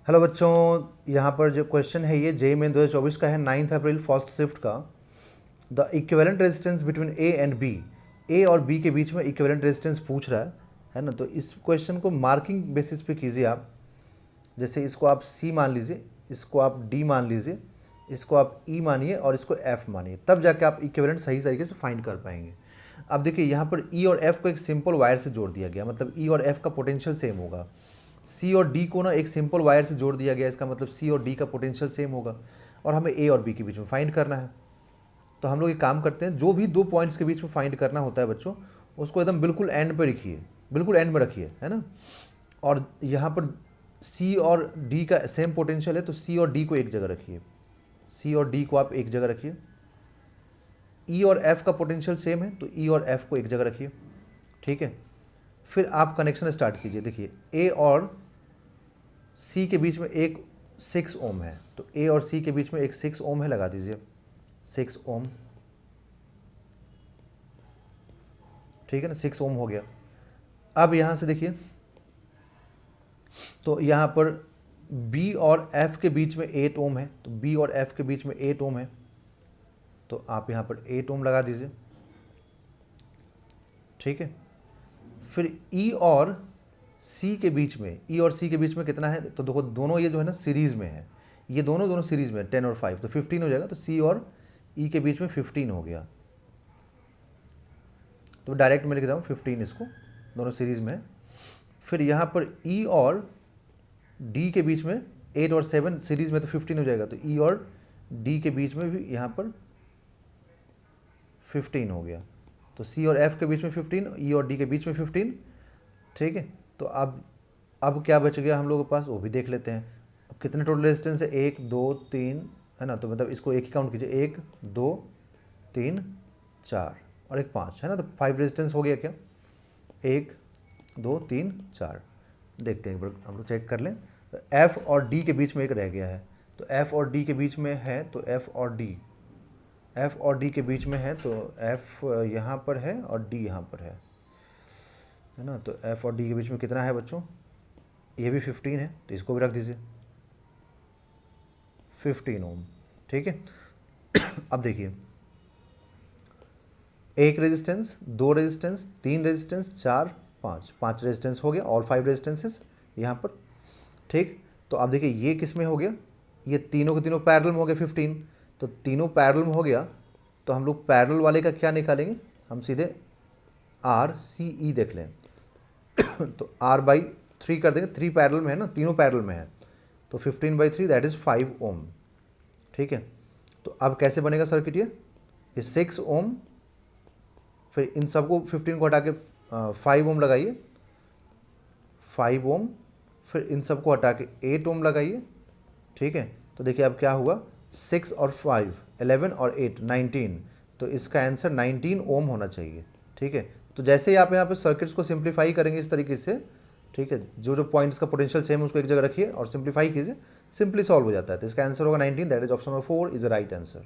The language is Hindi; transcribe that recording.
हेलो बच्चों, यहाँ पर जो क्वेश्चन है ये जेईई मेन 2024 का है, 9 अप्रैल फर्स्ट शिफ्ट का। The equivalent resistance between A and B, A और बी के बीच में इक्विवेलेंट रेजिस्टेंस पूछ रहा है ना। तो इस क्वेश्चन को मार्किंग बेसिस पे कीजिए आप। जैसे इसको आप सी मान लीजिए, इसको आप डी मान लीजिए, इसको आप ई मानिए और इसको एफ मानिए, तब जाके आप इक्विवेलेंट सही तरीके से फाइंड कर पाएंगे। अब देखिए यहाँ पर ई और एफ को एक सिंपल वायर से जोड़ दिया गया, मतलब ई और एफ का पोटेंशियल सेम होगा। सी और डी को ना एक सिंपल वायर से जोड़ दिया गया, इसका मतलब सी और डी का पोटेंशियल सेम होगा और हमें ए और बी के बीच में फाइंड करना है। तो हम लोग एक काम करते हैं, जो भी दो पॉइंट्स के बीच में फाइंड करना होता है बच्चों, उसको एकदम बिल्कुल एंड पे रखिए, बिल्कुल एंड में रखिए, है ना। और यहाँ पर सी और डी का सेम पोटेंशियल है, तो सी और डी को एक जगह रखिए, सी और डी को आप एक जगह रखिए। ई और एफ का पोटेंशियल सेम है, तो ई और एफ को एक जगह रखिए, ठीक है। फिर आप कनेक्शन स्टार्ट कीजिए। देखिए ए और सी के बीच में एक 6 ओम है, तो ए और सी के बीच में एक 6 ओम है, लगा दीजिए 6 ओम, ठीक है ना, 6 ओम हो गया। अब यहाँ से देखिए, तो यहाँ पर बी और एफ के बीच में 8 ओम है, तो बी और एफ के बीच में 8 ओम है, तो आप यहाँ पर 8 ओम लगा दीजिए, ठीक है। फिर ई और सी के बीच में, ई और सी के बीच में कितना है, तो देखो दोनों ये जो है ना सीरीज़ में है, ये दोनों सीरीज़ में है, 10 और 5, तो 15 हो जाएगा। तो सी और ई के बीच में 15 हो गया, तो डायरेक्ट मैं लिख रहा हूँ 15, इसको दोनों सीरीज़ में है। फिर यहाँ पर ई और डी के बीच में 8 और 7 सीरीज़ में, तो 15 हो जाएगा, तो ई और डी के बीच में भी यहाँ पर 15 हो गया। तो सी और एफ के बीच में 15, ई और डी के बीच में 15, ठीक है। तो अब क्या बच गया हम लोगों के पास, वो भी देख लेते हैं। अब कितने टोटल रेजिस्टेंस है, 1 2 3, है ना। तो मतलब इसको एक ही काउंट कीजिए, 1 2 3 4 और एक 5, है ना। तो 5 रेजिस्टेंस हो गया क्या, 1 2 3 4। देखते हैं एक बार, हम लोग चेक कर लें। तो एफ और डी के बीच में एक रह गया है, तो एफ और डी के बीच में है, तो एफ और डी के बीच में है, तो एफ यहाँ पर है और डी यहाँ पर है ना। तो एफ और डी के बीच में कितना है बच्चों, ये भी 15 है, तो इसको भी रख दीजिए 15 ओम, ठीक है। अब देखिए, एक रेजिस्टेंस, दो रेजिस्टेंस, तीन रेजिस्टेंस, 4 5 रेजिस्टेंस हो गया, और 5 रेजिस्टेंसेस यहाँ पर, ठीक। तो अब देखिए ये किस में हो गया, ये तीनों के तीनों पैरेलल में हो गया 15, तो तीनों पैरेलल में हो गया, तो हम लोग पैरेलल वाले का क्या निकालेंगे, हम सीधे आर सी ई देख लें। तो R/3 कर देंगे, 3 पैरेलल में है ना, तीनों पैरेलल में है, तो 15/3 दैट इज़ 5 ओम, ठीक है। तो अब कैसे बनेगा सर्किट, ये 6 ओम, फिर इन सबको 15 को हटा के 5 ओम लगाइए, 5 ओम, फिर इन सबको हटा के 8 ओम लगाइए, ठीक है। तो देखिए अब क्या हुआ, 6 और 5 11 और 8 19, तो इसका आंसर 19 ओम होना चाहिए, ठीक है। तो जैसे ही आप यहाँ पे सर्किट्स को सिंप्लीफाई करेंगे इस तरीके से, ठीक है, जो जो पॉइंट्स का पोटेंशियल सेम है उसको एक जगह रखिए और सिंप्लीफाई कीजिए, सिंपली सॉल्व हो जाता है। तो इसका आंसर होगा 19, that is option number 4 is the right answer.